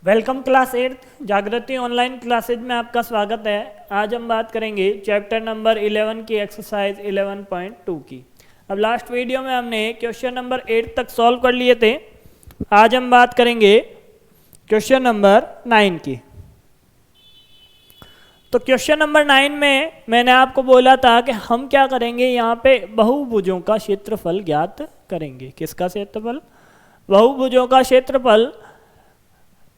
Welcome class 8 जागृति online classes में आपका स्वागत है। आज हम बात करेंगे चैप्टर नंबर 11 की एक्सरसाइज 11.2 की। अब लास्ट वीडियो में हमने क्वेश्चन नंबर 8 तक सॉल्व कर लिए थे। आज हम बात करेंगे क्वेश्चन नंबर 9 की। तो क्वेश्चन नंबर 9 में मैंने आपको बोला था कि हम क्या करेंगे, यहाँ पे बहुभुजों का क्षेत्रफल ज्ञात करेंगे। किसका क्षेत्रफल? बहुभुजों का क्षेत्रफल।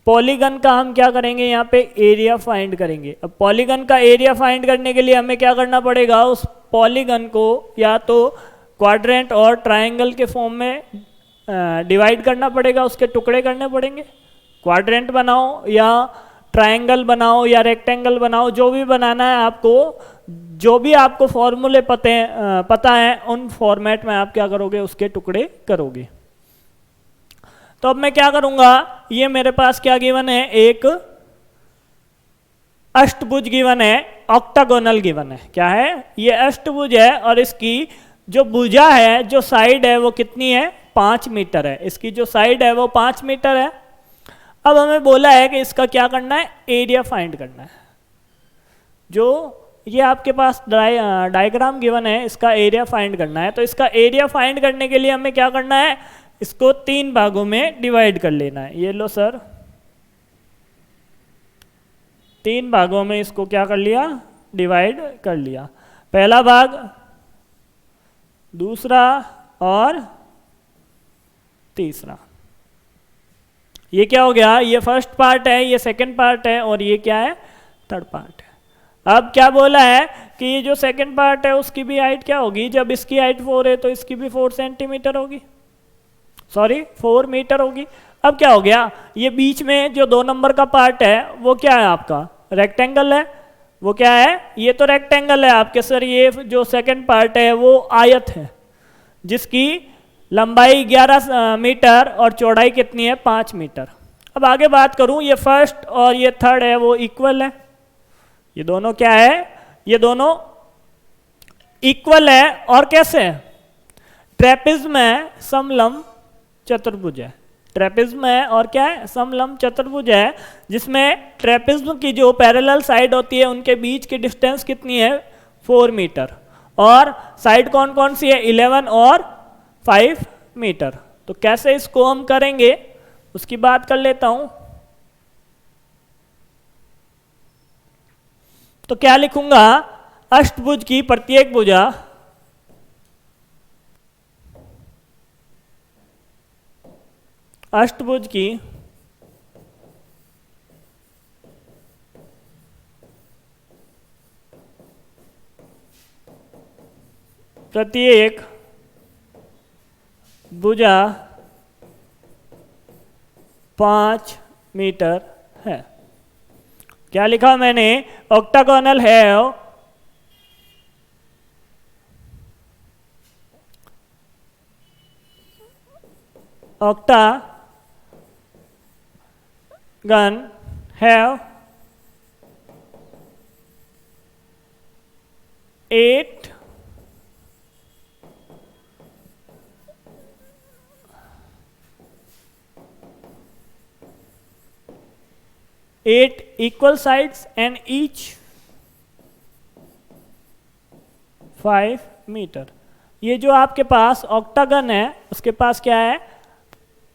पॉलीगन का हम क्या करेंगे, यहाँ पे एरिया फाइंड करेंगे। अब पॉलीगन का एरिया फाइंड करने के लिए हमें क्या करना पड़ेगा, उस पॉलीगन को या तो क्वाड्रेंट और ट्रायंगल के फॉर्म में डिवाइड करना पड़ेगा, उसके टुकड़े करने पड़ेंगे। क्वाड्रेंट बनाओ या ट्रायंगल बनाओ या रेक्टेंगल बनाओ, जो भी बनाना है आपको, जो भी आपको फॉर्मूले पता है उन फॉर्मेट में आप क्या करोगे, उसके टुकड़े करोगे। तो अब मैं क्या करूंगा, ये मेरे पास क्या गिवन है, एक अष्टभुज गिवन है, ऑक्टागोनल गिवन है। क्या है? ये अष्टभुज है और इसकी जो भुजा है, जो साइड है वो कितनी है, 5 मीटर है। इसकी जो साइड है वो 5 मीटर है। अब हमें बोला है कि इसका क्या करना है, एरिया फाइंड करना है। जो ये आपके पास डायग्राम गिवन है, इसका एरिया फाइंड करना है। तो इसका एरिया फाइंड करने के लिए हमें क्या करना है, इसको 3 भागों में डिवाइड कर लेना है। ये लो सर, 3 भागों में इसको क्या कर लिया, डिवाइड कर लिया। पहला भाग, दूसरा और तीसरा। ये क्या हो गया, ये फर्स्ट पार्ट है, ये सेकंड पार्ट है और ये क्या है, थर्ड पार्ट है। अब क्या बोला है कि ये जो सेकंड पार्ट है उसकी भी हाइट क्या होगी, जब इसकी हाइट 4 है तो इसकी भी 4 सेंटीमीटर होगी, सॉरी 4 मीटर होगी। अब क्या हो गया, ये बीच में जो 2 नंबर का पार्ट है वो क्या है, आपका रेक्टेंगल है। वो क्या है, ये तो रेक्टेंगल है आपके सर। ये जो सेकंड पार्ट है वो आयत है, जिसकी लंबाई 11 मीटर और चौड़ाई कितनी है, 5 मीटर। अब आगे बात करूं, ये फर्स्ट और ये थर्ड है वो इक्वल है। ये दोनों क्या है, ये दोनों इक्वल है। और कैसे है, ट्रेपेज्म है, समलंब चतुर्भुज है। ट्रेपेज्म है और क्या है, समलंब चतुर्भुज है, जिसमें ट्रेपेज्म की जो पैरेलल साइड होती है उनके बीच की डिस्टेंस कितनी है, 4 मीटर। और साइड कौन कौन सी है, 11 और 5 मीटर। तो कैसे इसको हम करेंगे उसकी बात कर लेता हूं। तो क्या लिखूंगा, अष्टभुज की प्रत्येक भुजा अष्टभुज की प्रत्येक भुजा 5 मीटर है। क्या लिखा मैंने, ऑक्टागोनल है, octagon have 8 equal sides and each 5 metre. ये जो आपके पास ऑक्टागन है उसके पास क्या है,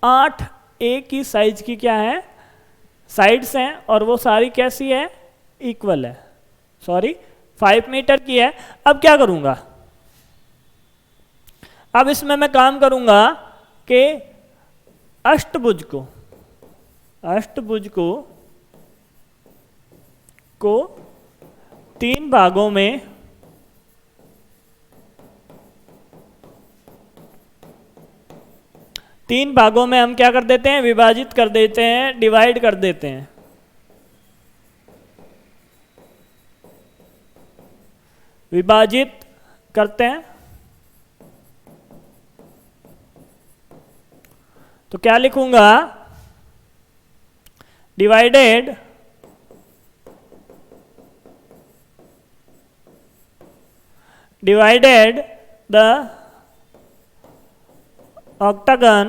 8 एक ही साइज की क्या है, साइड्स हैं, और वो सारी कैसी है, इक्वल है, सॉरी 5 मीटर की है। अब क्या करूंगा, अब इसमें मैं काम करूंगा कि अष्टभुज को 3 भागों में हम क्या कर देते हैं, विभाजित कर देते हैं, डिवाइड कर देते हैं। विभाजित करते हैं तो क्या लिखूंगा, divided the octagon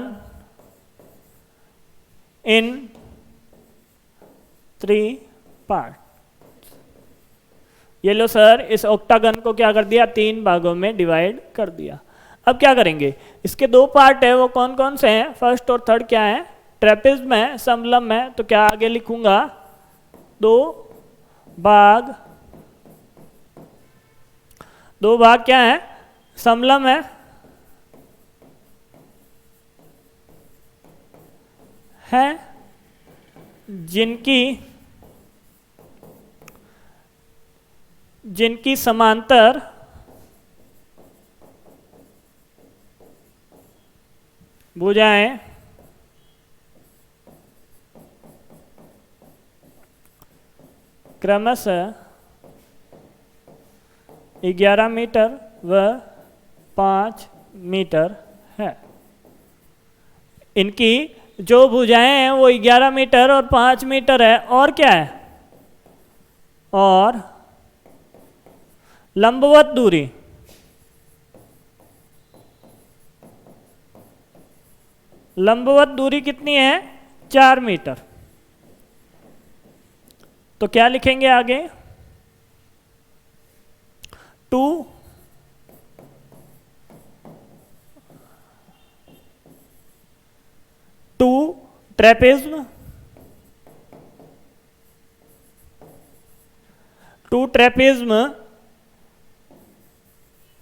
in 3 part. ये लो सर, इस ऑक्टागन को क्या कर दिया, 3 भागों में डिवाइड कर दिया। अब क्या करेंगे, इसके 2 पार्ट है, वो कौन कौन से हैं, फर्स्ट और थर्ड क्या है, ट्रेपेज्म है, समलंब है, तो क्या आगे लिखूंगा 2 भाग, 2 भाग क्या है, समलंब है जिनकी समांतर भुजाएं क्रमशः 11 मीटर व 5 मीटर है। इनकी जो भुजाएं हैं वो 11 मीटर और 5 मीटर है, और क्या है, और लंबवत दूरी, लंबवत दूरी कितनी है, 4 मीटर। तो क्या लिखेंगे आगे, 2 ट्रेपेज्म, 2 ट्रेपेज्म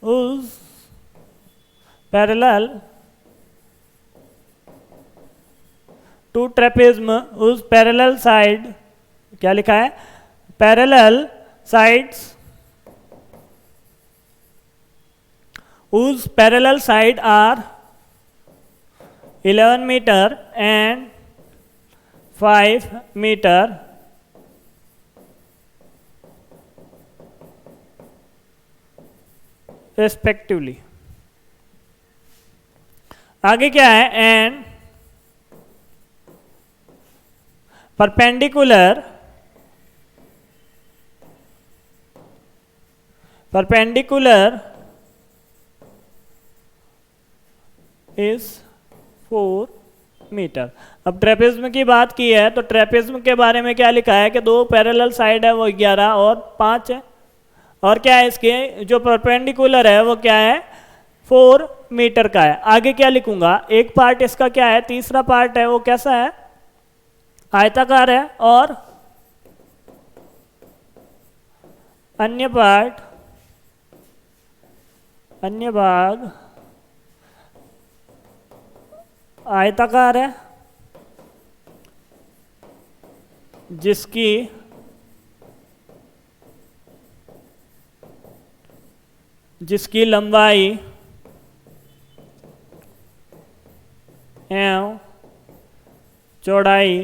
whose parallel, 2 ट्रेपेज्म whose parallel side, क्या लिखा है, parallel sides, whose parallel side are 11 meter and 5 meter respectively। आगे क्या है, एंड परपेंडिकुलर इज 4 मीटर। अब ट्रेपेज्म की बात की है, तो ट्रेपेज्म के बारे में क्या लिखा है कि 2 पैरेलल साइड है वो 11 और 5 है, और क्या है, इसके जो परपेंडिकुलर है वो क्या है, 4 मीटर का है। आगे क्या लिखूंगा, एक पार्ट इसका क्या है, तीसरा पार्ट है वो कैसा है, आयताकार है, और अन्य भाग आयताकार है, जिसकी लंबाई एवं चौड़ाई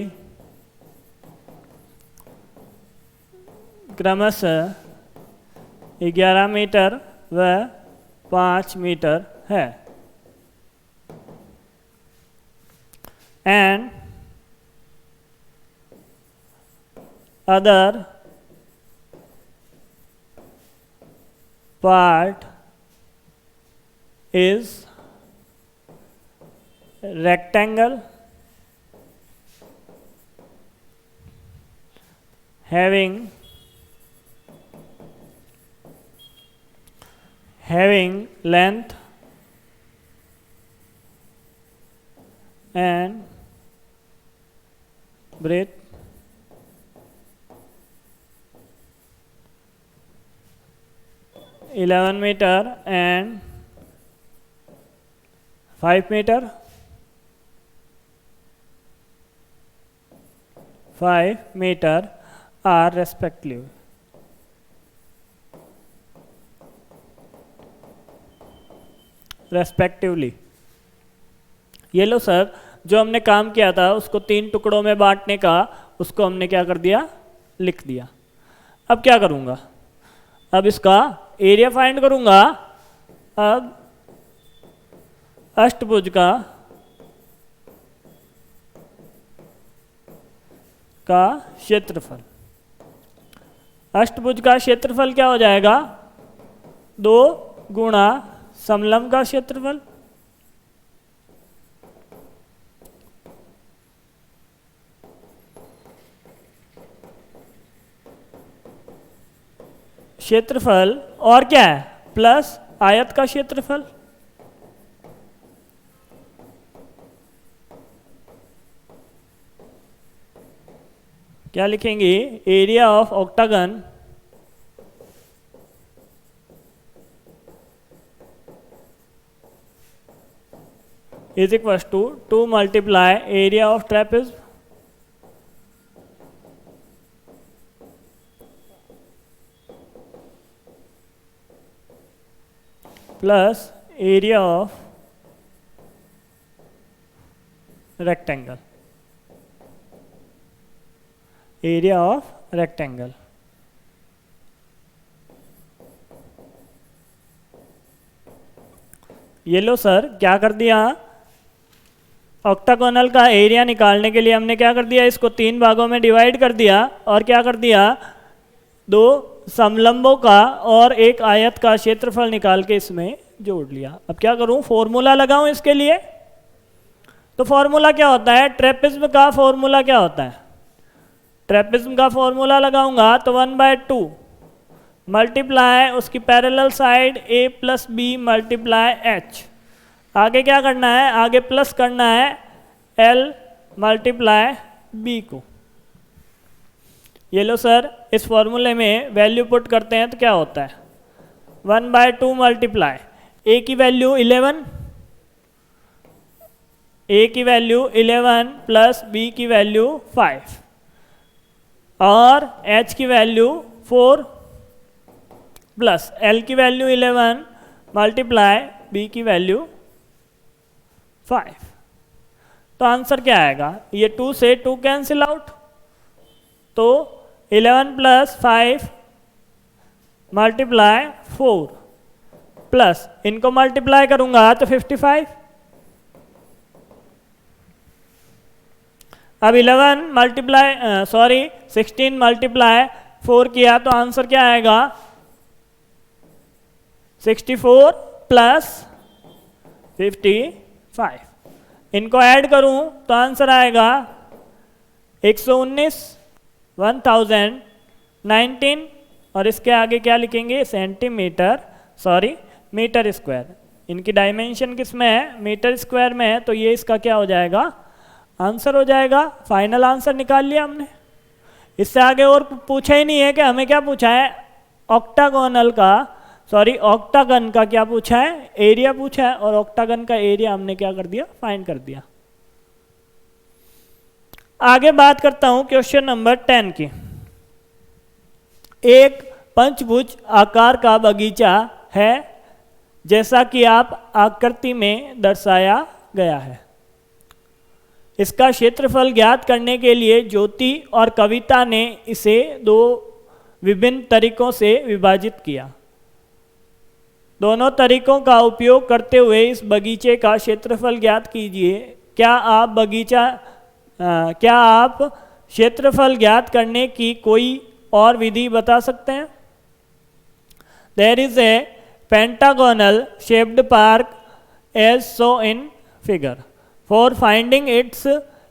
क्रमशः 11 मीटर व 5 मीटर है। And other part is rectangle having length and breadth 11 meter and 5 meter, 5 meter are respectively। ये लो सर, जो हमने काम किया था उसको 3 टुकड़ों में बांटने का, उसको हमने क्या कर दिया, लिख दिया। अब क्या करूंगा, अब इसका एरिया फाइंड करूंगा। अब अष्टभुज का क्षेत्रफल, अष्टभुज का क्षेत्रफल क्या हो जाएगा, 2 गुणा समलंब का क्षेत्रफल, क्षेत्रफल और क्या है प्लस आयत का क्षेत्रफल। क्या लिखेंगे, area of octagon is equals to 2 multiply area of trapezoid plus area of rectangle, area of rectangle। ये लो सर, क्या कर दिया, ऑक्टागोनल का एरिया निकालने के लिए हमने क्या कर दिया, इसको 3 भागों में डिवाइड कर दिया और क्या कर दिया, 2 समलंबों का और एक आयत का क्षेत्रफल निकाल के इसमें जोड़ लिया। अब क्या करूं, फॉर्मूला लगाऊं इसके लिए। तो फॉर्मूला क्या होता है, ट्रेपेज्म का फॉर्मूला क्या होता है, ट्रेपेज्म का फॉर्मूला लगाऊंगा तो 1/2 मल्टीप्लाई उसकी parallel side a plus B multiply h। आगे क्या करना है, आगे प्लस करना है l मल्टीप्लाई b को। ये लो सर, इस फॉर्मूले में वैल्यू पुट करते हैं तो क्या होता है, 1/2 मल्टीप्लाई a की वैल्यू 11, a की वैल्यू 11 प्लस b की वैल्यू 5 और h की वैल्यू 4 प्लस l की वैल्यू 11 मल्टीप्लाई b की वैल्यू 5। तो आंसर क्या आएगा, ये 2 से 2 कैंसिल आउट, तो 11 प्लस 5 मल्टीप्लाई 4 प्लस इनको मल्टीप्लाई करूंगा तो 55। अब 11 मल्टीप्लाई 16 मल्टीप्लाई 4 किया तो आंसर क्या आएगा, 64 प्लस 55। इनको ऐड करूं तो आंसर आएगा 119 1019 और इसके आगे क्या लिखेंगे, सेंटीमीटर मीटर स्क्वायर। इनकी डायमेंशन किस में है, मीटर स्क्वायर में है, तो ये इसका क्या हो जाएगा, आंसर हो जाएगा। फाइनल आंसर निकाल लिया हमने। इससे आगे और पूछा ही नहीं है कि हमें क्या पूछा है, ऑक्टागन का क्या पूछा है, एरिया पूछा है और ऑक्टागन का एरिया हमने क्या कर दिया, फाइंड कर दिया। आगे बात करता हूं क्वेश्चन नंबर 10 की। एक पंचभुज आकार का बगीचा है जैसा कि आप आकृति में दर्शाया गया है। इसका क्षेत्रफल ज्ञात करने के लिए ज्योति और कविता ने इसे 2 विभिन्न तरीकों से विभाजित किया। दोनों तरीकों का उपयोग करते हुए इस बगीचे का क्षेत्रफल ज्ञात कीजिए। क्या आप क्षेत्रफल ज्ञात करने की कोई और विधि बता सकते हैं? There is a pentagonal shaped park as shown in figure. For finding its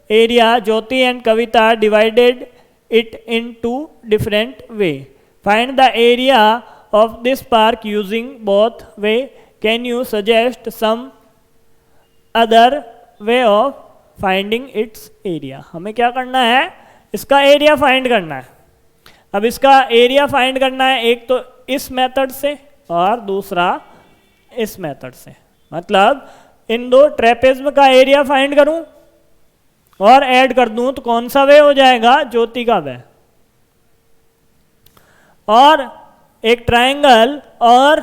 area, Jyoti and Kavita divided it into different way. Find the area of this park using both way. Can you suggest some other way of finding its area? हमें क्या करना है, इसका area find करना है। अब इसका area find करना है एक तो इस मेथड से और दूसरा इस मेथड से। मतलब इन 2 ट्रेपेज्म का एरिया फाइंड करूं और ऐड कर दूं तो कौन सा वे हो जाएगा, ज्योति का वे। और एक ट्रायंगल और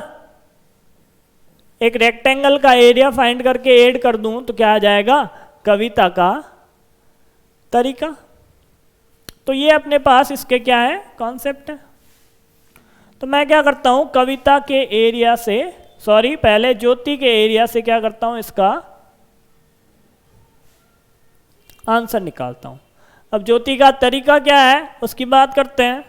एक रेक्टेंगल का एरिया फाइंड करके ऐड कर दूं तो क्या आ जाएगा, कविता का तरीका। तो ये अपने पास इसके क्या है, कॉन्सेप्ट है। तो मैं क्या करता हूं, कविता के एरिया से पहले ज्योति के एरिया से क्या करता हूं, इसका आंसर निकालता हूं। अब ज्योति का तरीका क्या है उसकी बात करते हैं।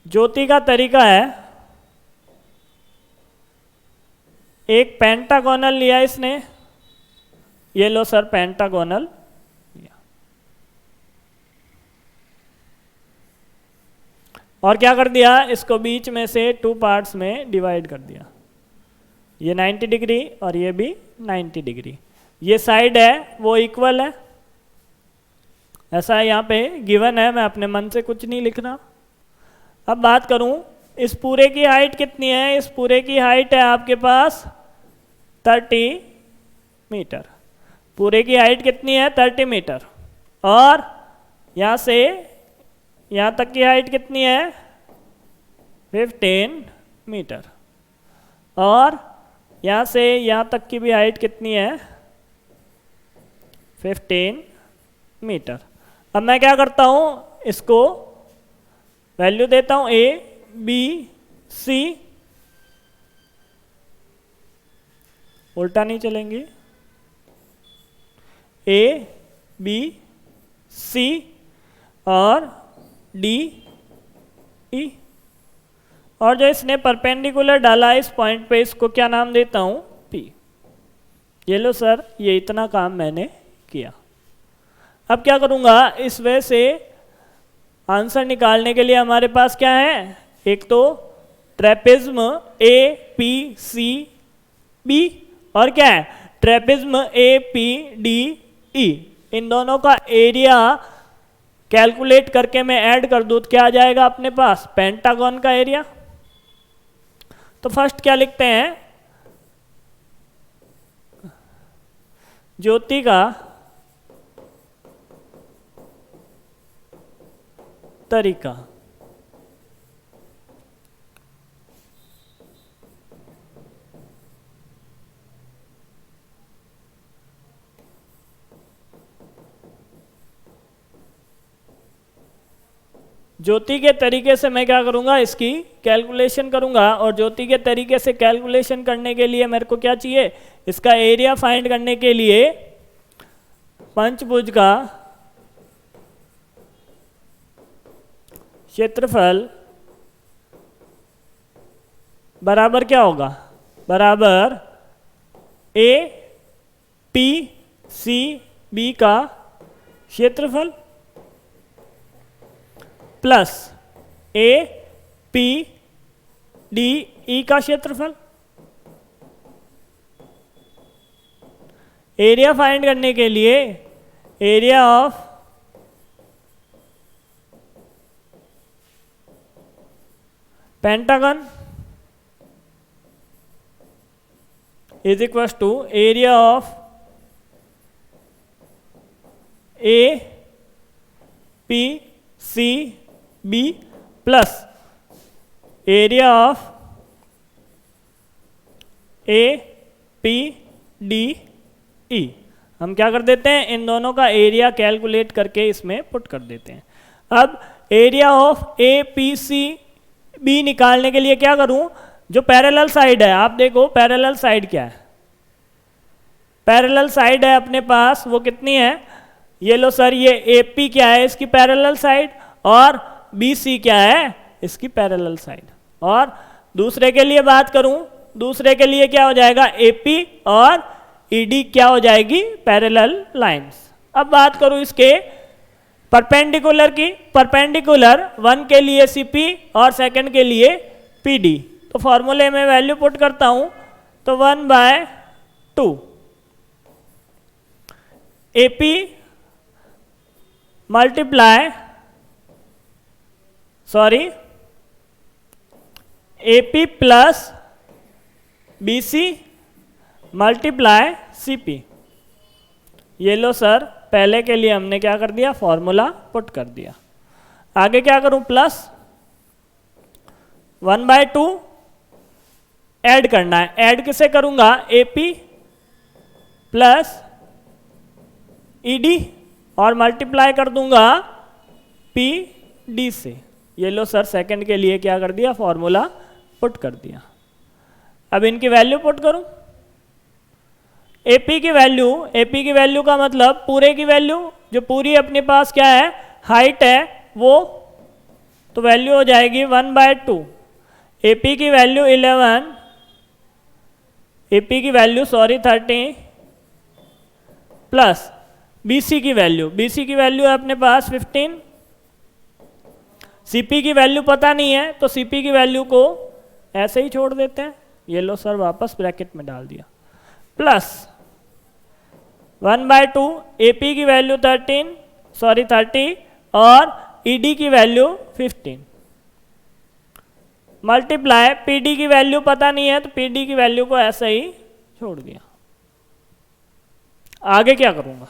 ज्योति का तरीका है, एक पेंटागोनल लिया इसने, ये लो सर पेंटागोनल लिया। और क्या कर दिया, इसको बीच में से 2 पार्ट्स में डिवाइड कर दिया। ये 90 डिग्री और ये भी 90 डिग्री। ये साइड है वो इक्वल है, ऐसा यहाँ पे गिवन है, मैं अपने मन से कुछ नहीं लिख रहा। अब बात करूँ इस पूरे की हाइट कितनी है, इस पूरे की हाइट है आपके पास 30 मीटर। पूरे की हाइट कितनी है 30 मीटर, और यहाँ से यहाँ तक की हाइट कितनी है 15 मीटर, और यहाँ से यहाँ तक की भी हाइट कितनी है 15 मीटर। अब मैं क्या करता हूँ, इसको वैल्यू देता हूँ A B C, उल्टा नहीं चलेंगे, A B C और D E, और जो इसने परपेंडिकुलर डाला इस पॉइंट पे, इसको क्या नाम देता हूँ P। ये लो सर, ये इतना काम मैंने किया। अब क्या करूँगा, इस वे से आंसर निकालने के लिए हमारे पास क्या है, एक तो ट्रेपेज्म ए पी सी बी, और क्या है ट्रेपेज्म ए पी डी ई। इन दोनों का एरिया कैलकुलेट करके मैं ऐड कर दूँ तो क्या आ जाएगा अपने पास, पेंटागन का एरिया। तो फर्स्ट क्या लिखते हैं, ज्योति का तरीका। ज्योति के तरीके से मैं क्या करूंगा, इसकी कैलकुलेशन करूंगा, और ज्योति के तरीके से कैलकुलेशन करने के लिए मेरे को क्या चाहिए, इसका एरिया फाइंड करने के लिए पंचभुज का क्षेत्रफल बराबर क्या होगा, बराबर ए पी सी बी का क्षेत्रफल plus A P D E का क्षेत्रफल। एरिया फाइंड करने के लिए area of pentagon is equals to area of A P C B plus area of A P D E। हम क्या कर देते हैं, इन दोनों का एरिया कैलकुलेट करके इसमें पुट कर देते हैं। अब area of A P C B निकालने के लिए क्या करूं, जो पैरेलल साइड है, आप देखो पैरेलल साइड क्या है, पैरेलल साइड है अपने पास वो कितनी है, ये लो सर, ये AP क्या है इसकी पैरेलल साइड, और BC क्या है इसकी पैरेलल साइड। और दूसरे के लिए बात करूं, दूसरे के लिए क्या हो जाएगा AP और ED क्या हो जाएगी पैरेलल लाइंस। अब बात करूं इसके परपेंडिकुलर की, परपेंडिकुलर 1 के लिए CP और सेकंड के लिए PD। तो फॉर्मूले में वैल्यू पुट करता हूं, तो 1/2 AP multiply AP plus BC multiply CP। ये लो सर, पहले के लिए हमने क्या कर दिया, फॉर्मूला पुट कर दिया। आगे क्या करूं, प्लस 1/2 ऐड करना है। ऐड किसे करूंगा, AP प्लस ED और मल्टीप्लाई कर दूंगा PD से। ये लो सर, सेकंड के लिए क्या कर दिया, फॉर्मूला पुट कर दिया। अब इनकी वैल्यू पुट करूं, AP की वैल्यू का मतलब पूरे की वैल्यू, जो पूरी अपने पास क्या है हाइट है वो, तो वैल्यू हो जाएगी 1/2। AP की वैल्यू 11, AP की वैल्यू 30 प्लस BC की वैल्यू है अपने पास 15, सीपी की वैल्यू पता नहीं है तो सीपी की वैल्यू को ऐसे ही छोड़ देते हैं, ये लो सर वापस ब्रैकेट में डाल दिया, प्लस 1/2 AP की वैल्यू 30 और ED की वैल्यू 15 मल्टीप्लाई PD की वैल्यू पता नहीं है तो PD की वैल्यू को ऐसे ही छोड़ दिया। आगे क्या करूंगा,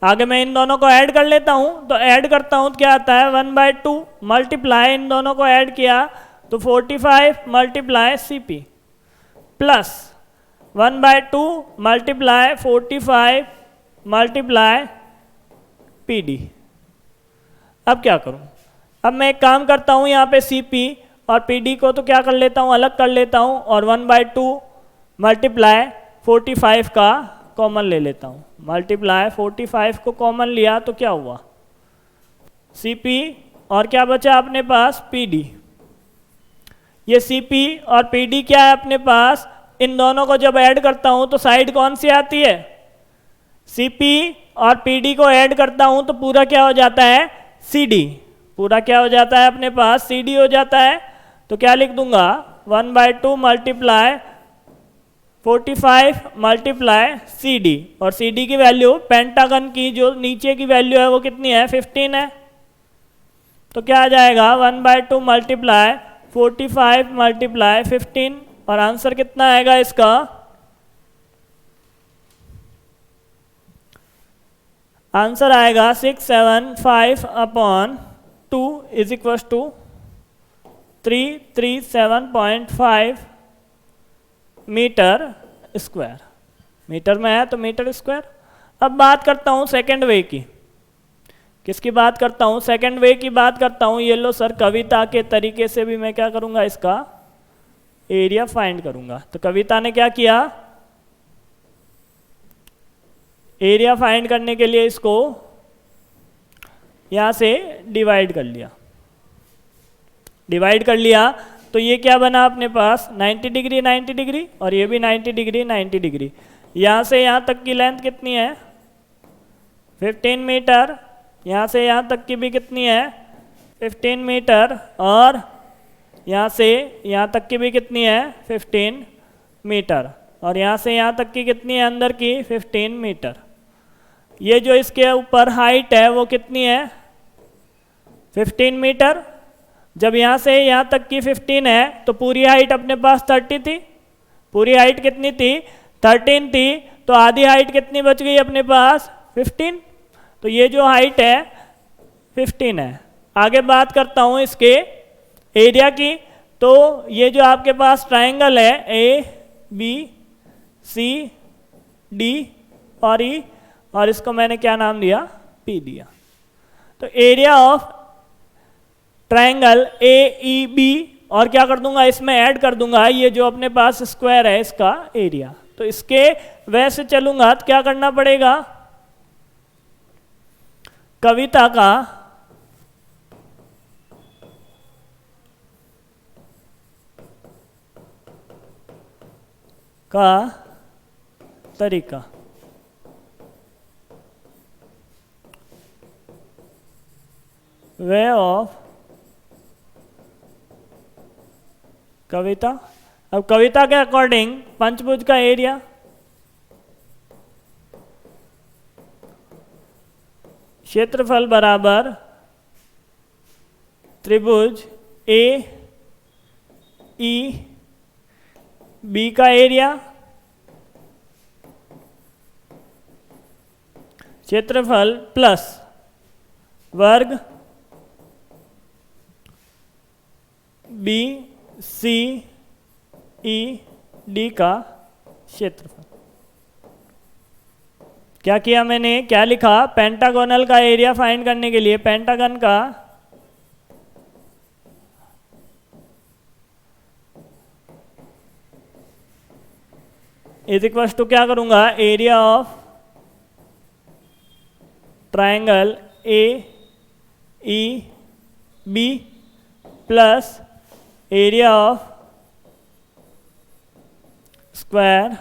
आगे मैं इन दोनों को ऐड कर लेता हूं, तो ऐड करता हूं तो क्या आता है 1/2 मल्टीप्लाई इन दोनों को ऐड किया तो 45 multiply CP plus 1/2 multiply 45 multiply PD। अब क्या करूं, अब मैं एक काम करता हूं यहाँ पे CP और PD को तो क्या कर लेता हूं, अलग कर लेता हूं और 1/2 मल्टीप्लाई 45 का कॉमन ले लेता हूं। मल्टीप्लाई 45 को कॉमन लिया तो क्या हुआ CP और क्या बचा अपने पास PD। ये CP और PD क्या है अपने पास, इन दोनों को जब ऐड करता हूं तो साइड कौन सी आती है, CP और PD को ऐड करता हूं तो पूरा क्या हो जाता है CD, पूरा क्या हो जाता है अपने पास CD हो जाता है। तो क्या लिख दूंगा 1/2 मल्टीप्लाई 45 मल्टीप्लाई CD और CD की वैल्यू पेंटागन की जो नीचे की वैल्यू है वो कितनी है 15 है, तो क्या आ जाएगा 1/2 मल्टीप्लाई 45 मल्टीप्लाई 15 और आंसर कितना आएगा इसका, आंसर आएगा 675/2 is equal to 337.5 metre square, metre में है तो मीटर स्क्वायर। अब बात करता हूँ सेकेंड वे की, किसकी बात करता हूँ, सेकेंड वे की बात करता हूँ। ये लो सर कविता के तरीके से भी मैं क्या करूँगा इसका एरिया फाइंड करूँगा। तो कविता ने क्या किया, एरिया फाइंड करने के लिए इसको यहाँ से डिवाइड कर लिया, डिवाइड कर लिया तो ये क्या बना अपने पास 90 डिग्री 90 डिग्री और ये भी 90 डिग्री 90 डिग्री। यहाँ से यहाँ तक की लेंथ कितनी है 15 मीटर, यहाँ से यहाँ तक की भी कितनी है 15 मीटर और यहाँ से यहाँ तक की भी कितनी है 15 मीटर और यहाँ से यहाँ तक की कितनी है अंदर की 15 मीटर। ये जो इसके ऊपर हाइट है वो कितनी है 15 मीटर। जब यहाँ से यहाँ तक की 15 है तो पूरी हाइट अपने पास 30 थी, पूरी हाइट कितनी थी 13 थी, तो आधी हाइट कितनी बच गई अपने पास 15। तो ये जो हाइट है 15 है। आगे बात करता हूँ इसके एरिया की, तो ये जो आपके पास ट्रायंगल है ABCD और E और इसको मैंने क्या नाम दिया P दिया। तो एरिया ऑफ ट्रायंगल AEB और क्या कर दूंगा इसमें ऐड कर दूंगा ये जो अपने पास स्क्वायर है इसका एरिया। तो इसके वैसे चलूंगा तो क्या करना पड़ेगा, कविता का तरीका। वे ऑफ कविता। अब कविता के अकॉर्डिंग पंचभुज का एरिया, क्षेत्रफल बराबर त्रिभुज AEB का एरिया, क्षेत्रफल प्लस वर्ग BCED का क्षेत्रफल। क्या किया मैंने, क्या लिखा, पेंटागोनल का एरिया फाइंड करने के लिए पेंटागन का इज इक्वल टू क्या करूंगा area of triangle AEB plus area of square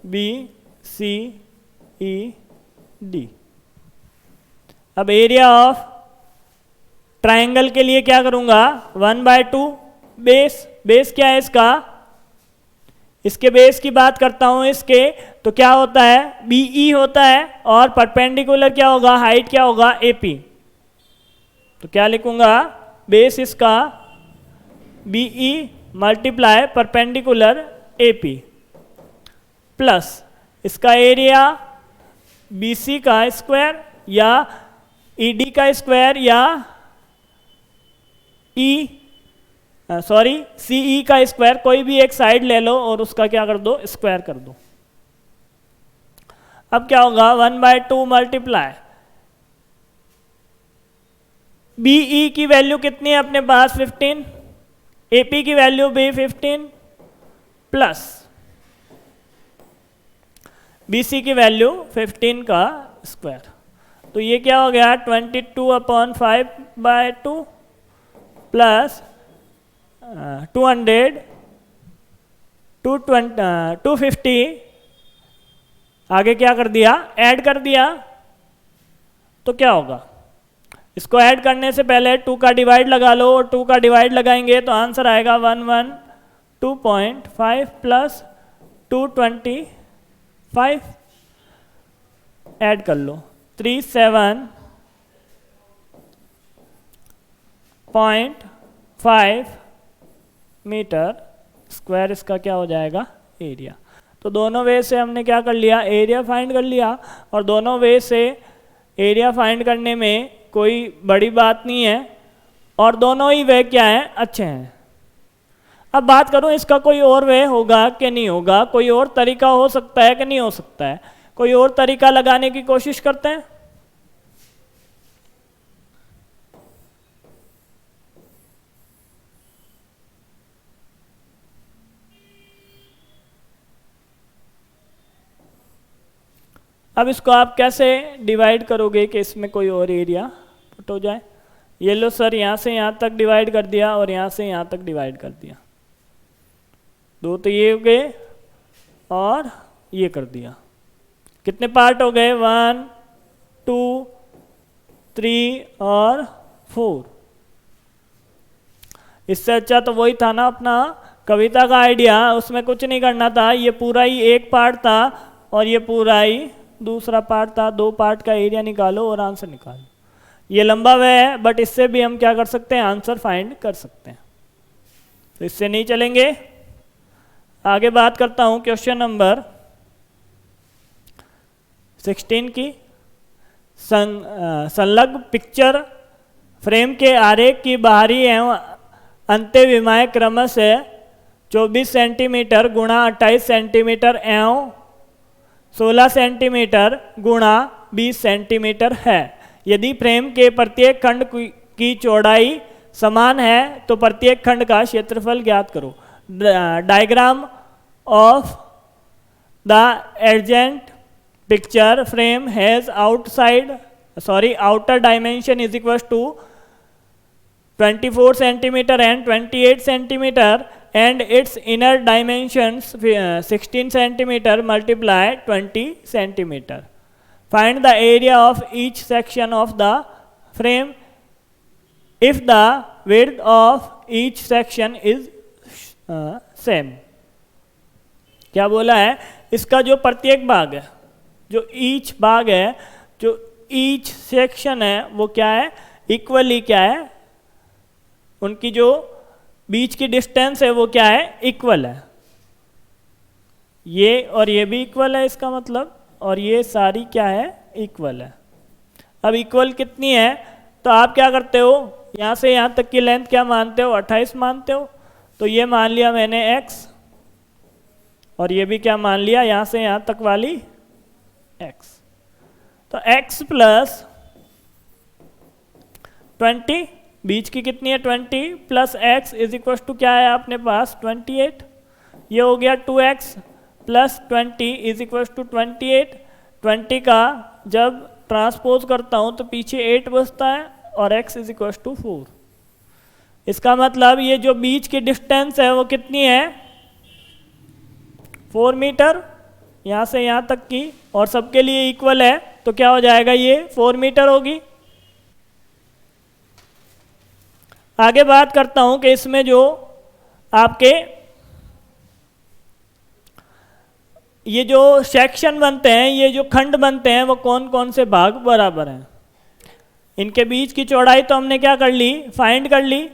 BCED। अब एरिया ऑफ ट्राइंगल के लिए क्या करूंगा, 1/2 बेस, बेस क्या है इसका, इसके बेस की बात करता हूं इसके, तो क्या होता है BE होता है, और परपेंडिकुलर क्या होगा, हाइट क्या होगा AP। तो क्या लिखूंगा, बेस इसका BE multiply perpendicular AP plus इसका एरिया BC का स्क्वायर या ED का स्क्वायर या CE का स्क्वायर, कोई भी एक साइड ले लो और उसका क्या कर दो, स्क्वायर कर दो। अब क्या होगा, 1/2 मल्टीप्लाई BE की वैल्यू कितनी है अपने पास 15, AP की वैल्यू भी 15 प्लस BC की वैल्यू 15 का स्क्वायर। तो ये क्या हो गया 22/5/2 प्लस 200 250 आगे क्या कर दिया, ऐड कर दिया। तो क्या होगा, इसको ऐड करने से पहले 2 का डिवाइड लगा लो, और 2 का डिवाइड लगाएंगे तो आंसर आएगा 112.5 प्लस 225, ऐड कर लो 37.5 मीटर स्क्वायर, इसका क्या हो जाएगा एरिया। तो दोनों वे से हमने क्या कर लिया, एरिया फाइंड कर लिया, और दोनों वे से एरिया फाइंड करने में कोई बड़ी बात नहीं है, और दोनों ही वे क्या हैं, अच्छे हैं। अब बात करूं इसका कोई और वे होगा कि नहीं होगा, कोई और तरीका हो सकता है कि नहीं हो सकता है, कोई और तरीका लगाने की कोशिश करते हैं। अब इसको आप कैसे डिवाइड करोगे कि इसमें कोई और एरिया पुट हो जाए। ये लो सर, यहाँ से यहाँ तक डिवाइड कर दिया और यहाँ से यहाँ तक डिवाइड कर दिया, दो तो ये हो गए और ये कर दिया। कितने पार्ट हो गए, 1 2 3 और 4। इससे अच्छा तो वही था ना अपना कविता का आइडिया, उसमें कुछ नहीं करना था, ये पूरा ही एक पार्ट था और ये पूरा ही दूसरा पार्ट था। 2 पार्ट का एरिया निकालो और आंसर निकालो। ये लंबा वे है, बट इससे भी हम क्या कर सकते हैं, आंसर फाइंड कर सकते हैं। तो इससे नहीं चलेंगे, आगे बात करता हूं क्वेश्चन नंबर 16 की। संलग्न पिक्चर फ्रेम के आरेख की बाहरी एवं अंत्यविमाएं क्रमशः 24 सेंटीमीटर गुणा 28 सेंटीमीटर एवं 16 सेंटीमीटर गुणा 20 सेंटीमीटर है। यदि फ्रेम के प्रत्येक खंड की चौड़ाई समान है तो प्रत्येक खंड का क्षेत्रफल ज्ञात करो। Diagram of the adjacent picture frame has outer dimension is equals to 24 centimeter and 28 centimeter and its inner dimensions 16 centimeter multiply 20 centimeter. Find the area of each section of the frame if the width of each section is same. क्या बोला है, इसका जो प्रत्येक भाग है, जो each भाग है, जो ईच सेक्शन है, वो क्या है, इक्वली क्या है, उनकी जो बीच की डिस्टेंस है वो क्या है, इक्वल है। ये और ये भी इक्वल है इसका मतलब, और ये सारी क्या है, इक्वल है। अब इक्वल कितनी है, तो आप क्या करते हो, यहाँ से यहाँ तक की लेंथ क्या मानते हो, 28 मानते हो। तो ये मान लिया मैंने x, और ये भी क्या मान लिया, यहाँ से यहाँ तक वाली x। तो x प्लस 20, बीच की कितनी है 20, plus x is equal to क्या है आपने पास 28। ये हो गया 2x plus 20 is equal to 28। 20 का जब ट्रांसपोज करता हूँ तो पीछे 8 बचता है और x इज इक्वल टू 4। इसका मतलब ये जो बीच की डिस्टेंस है वो कितनी है, 4 मीटर यहाँ से यहाँ तक की, और सबके लिए इक्वल है, तो क्या हो जाएगा, ये 4 मीटर होगी। आगे बात करता हूं कि इसमें जो आपके ये जो सेक्शन बनते हैं, ये जो खंड बनते हैं, वो कौन कौन से भाग बराबर हैं। इनके बीच की चौड़ाई तो हमने क्या कर ली, फाइंड कर ली।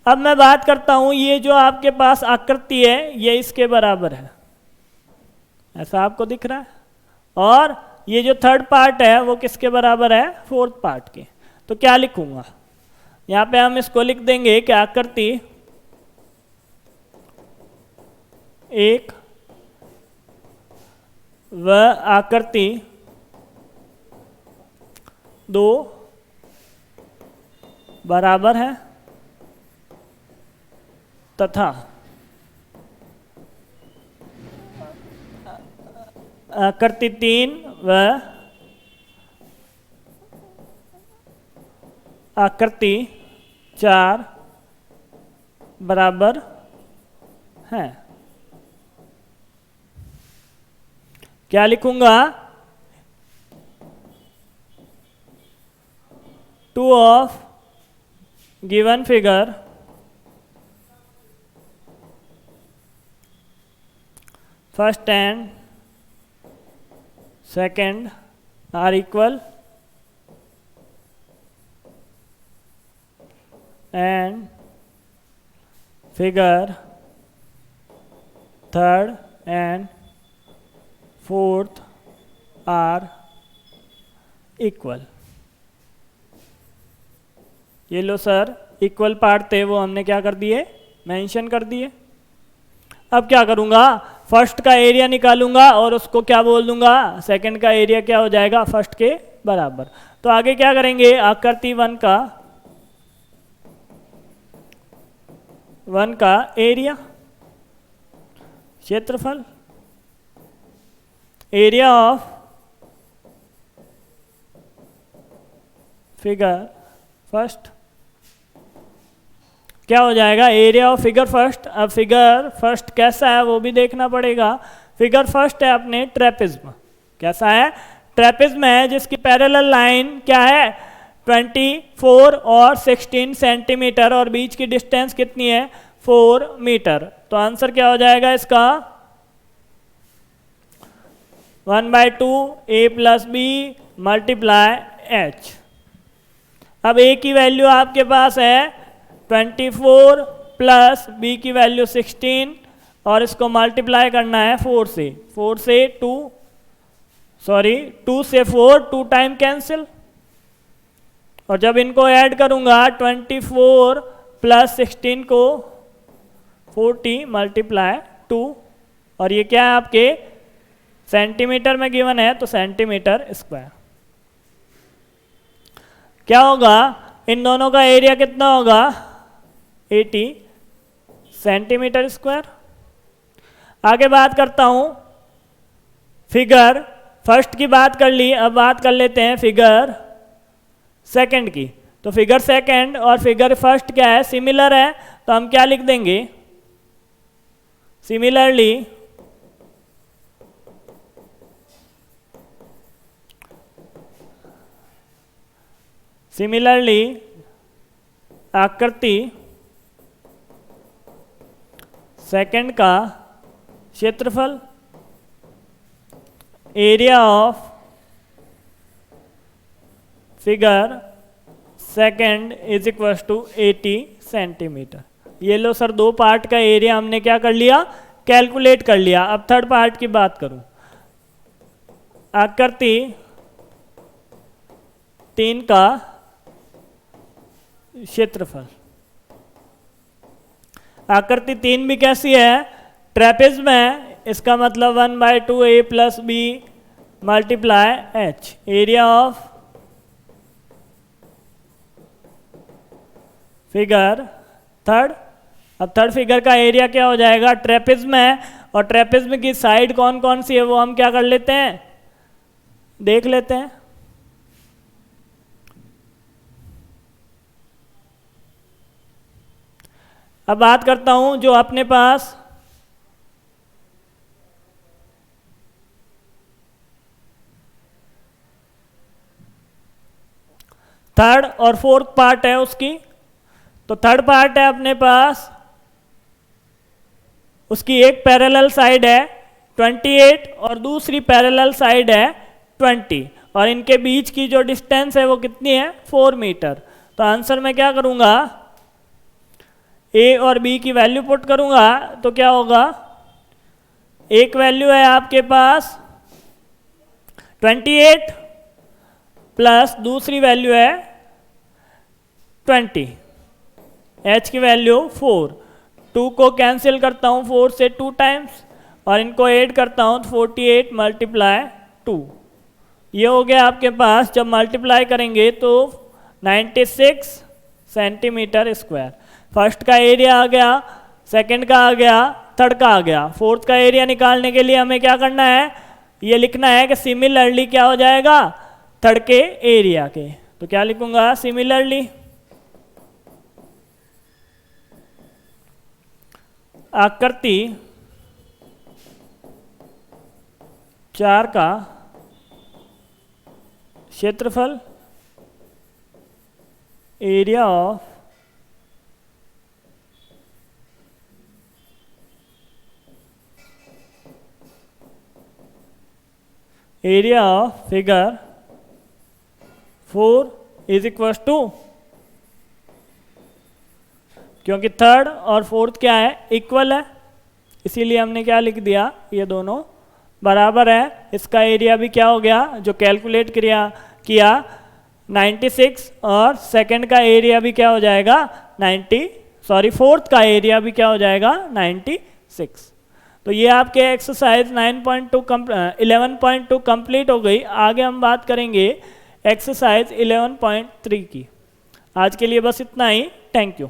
अब मैं बात करता हूं ये जो आपके पास आकृति है ये इसके बराबर है, ऐसा आपको दिख रहा है। और ये जो थर्ड पार्ट है वो किसके बराबर है, फोर्थ पार्ट के। तो क्या लिखूंगा यहाँ पे, हम इसको लिख देंगे कि आकृति एक व आकृति दो बराबर है तथा आकृति तीन व आकृति चार बराबर है। क्या लिखूंगा, two of given figure first and second are equal and figure third and fourth are equal। ये लो सर, इक्वल पार्ट थे वो हमने क्या कर दिए, मेंशन कर दिए। अब क्या करूँगा, फर्स्ट का एरिया निकालूंगा और उसको क्या बोल दूंगा, सेकंड का एरिया क्या हो जाएगा, फर्स्ट के बराबर। तो आगे क्या करेंगे, आकृति वन का एरिया, क्षेत्रफल, एरिया ऑफ फिगर फर्स्ट क्या हो जाएगा, एरिया ऑफ फिगर फर्स्ट। अब फिगर फर्स्ट कैसा है वो भी देखना पड़ेगा। फिगर फर्स्ट है अपने ट्रेपिज्म, कैसा है, ट्रेपिज्म है जिसकी पैरेलल लाइन क्या है, 24 और 16 सेंटीमीटर और बीच की डिस्टेंस कितनी है, 4 मीटर। तो आंसर क्या हो जाएगा इसका, 1/2 a plus B multiply h। अब a की वैल्यू आपके पास है 24 प्लस b की वैल्यू 16 और इसको मल्टीप्लाई करना है 4 से 2 से 4, 2 टाइम कैंसिल। और जब इनको ऐड करूंगा 24 प्लस 16 को 40 मल्टीप्लाई 2, और ये क्या है आपके सेंटीमीटर में गिवन है, तो सेंटीमीटर स्क्वायर। क्या होगा, इन दोनों का एरिया कितना होगा, 80 सेंटीमीटर स्क्वायर। आगे बात करता हूं, फिगर फर्स्ट की बात कर ली, अब बात कर लेते हैं फिगर सेकंड की। तो फिगर सेकंड और फिगर फर्स्ट क्या है, सिमिलर है, तो हम क्या लिख देंगे, सिमिलरली आकृति सेकंड का क्षेत्रफल, area of figure second is equal to 80 centimetre. ये लो सर, दो पार्ट का एरिया हमने क्या कर लिया, कैलकुलेट कर लिया। अब थर्ड पार्ट की बात करूं, आकृति 3 का क्षेत्रफल। आकृति 3 भी कैसी है, ट्रेपेज्म है, इसका मतलब 1/2 a plus B multiply h। Area of figure third. अब थर्ड फिगर का एरिया क्या हो जाएगा, ट्रेपेज्म है, और ट्रेपेज्म की साइड कौन कौन सी है वो हम क्या कर लेते हैं, देख लेते हैं। अब बात करता हूं जो अपने पास थर्ड और फोर्थ पार्ट है उसकी। तो थर्ड पार्ट है अपने पास, उसकी एक पैरेलल साइड है 28 और दूसरी पैरेलल साइड है 20, और इनके बीच की जो डिस्टेंस है वो कितनी है 4 मीटर। तो आंसर में क्या करूंगा, ए और बी की वैल्यू पुट करूंगा तो क्या होगा, एक वैल्यू है आपके पास 28 प्लस दूसरी वैल्यू है 20, h की वैल्यू 4, 2 को कैंसिल करता हूँ 4 से 2 टाइम्स और इनको ऐड करता हूँ 48 मल्टीप्लाई 2, ये हो गया आपके पास। जब मल्टीप्लाई करेंगे तो 96 सेंटीमीटर स्क्वायर। फर्स्ट का एरिया आ गया, सेकंड का आ गया, थर्ड का आ गया। फोर्थ का एरिया निकालने के लिए हमें क्या करना है, ये लिखना है कि सिमिलरली क्या हो जाएगा थर्ड के एरिया के। तो क्या लिखूंगा, सिमिलरली आकृति 4 का क्षेत्रफल area of figure 4 is equal to, क्योंकि थर्ड और फोर्थ क्या है इक्वल है, इसीलिए हमने क्या लिख दिया, ये दोनों बराबर है। इसका एरिया भी क्या हो गया जो कैलकुलेट किया 96, और सेकंड का एरिया भी क्या हो जाएगा फोर्थ का एरिया भी क्या हो जाएगा 96। तो ये आपके एक्सरसाइज 11.2 कंप्लीट हो गई। आगे हम बात करेंगे एक्सरसाइज 11.3 की। आज के लिए बस इतना ही, थैंक यू।